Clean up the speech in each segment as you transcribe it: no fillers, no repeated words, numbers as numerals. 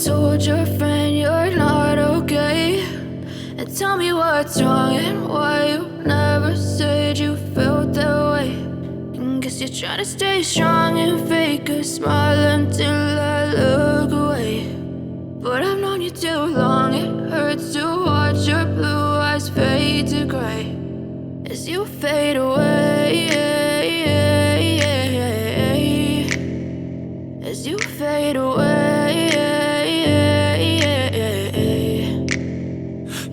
told your friend you're not okay, and tell me what's wrong and why you never said you felt that way. And guess you're trying to stay strong and fake a smile until I look away. But I've known you too long, it hurts to watch your blue eyes fade to gray as you fade away, as you fade away.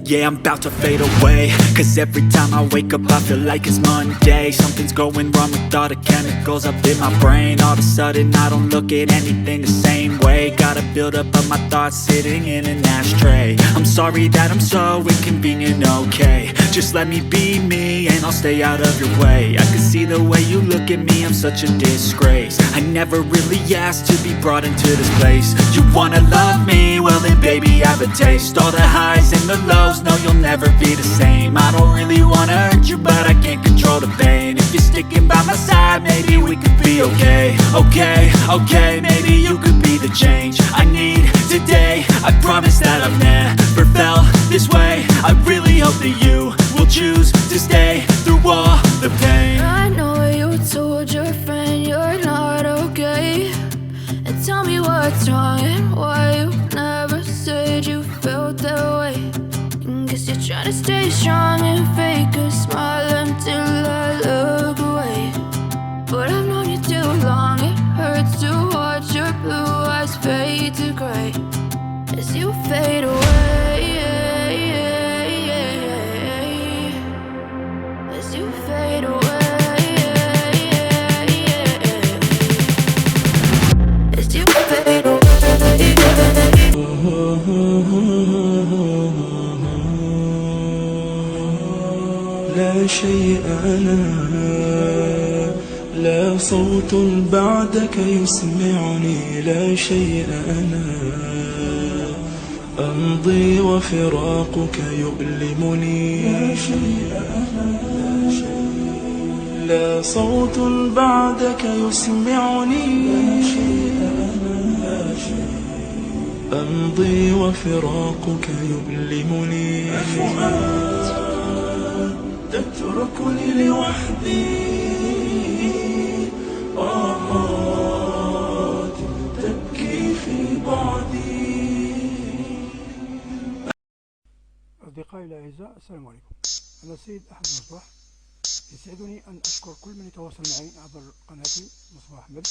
Yeah, I'm about to fade away, cause every time I wake up I feel like it's Monday. Something's going wrong with all the chemicals up in my brain. All of a sudden I don't look at anything the same way. Gotta build up of my thoughts sitting in an ashtray. I'm sorry that I'm so inconvenient, okay. Just let me be me and I'll stay out of your way. I can see the way you look at me, I'm such a disgrace. I never really asked to be brought into this place. You wanna love me? Well then baby have a taste. All the highs and the lows, no you'll never be the same. I don't really wanna hurt you but I can't control the pain. If you're sticking by my side maybe we could be okay. Okay, maybe you could be the change I need today. I promise that I've never felt this way. I really hope that you will choose to stay through all the pain. I know you told your friend you're not okay, and tell me what's wrong and why you never said you felt that way. And guess you're trying to stay strong and fake a smile until I look away. But I've known you too long, it hurts to watch your blue eyes fade to grey as you fade away, as you fade away, as you fade away. لا شيء أنا، لا صوت بعدك يسمعني. لا شيء أنا، أمضي وفراقك يؤلمني. لا شيء أنا، لا صوت بعدك يسمعني. لا شيء أنا، أمضي وفراقك يؤلمني. تتركني لوحدي، تبكي في بعدي. أصدقائي الأعزاء، السلام عليكم. أنا السيد أحمد مصباح. يسعدني أن أشكر كل من يتواصل معي عبر قناتي مصباح أحمد.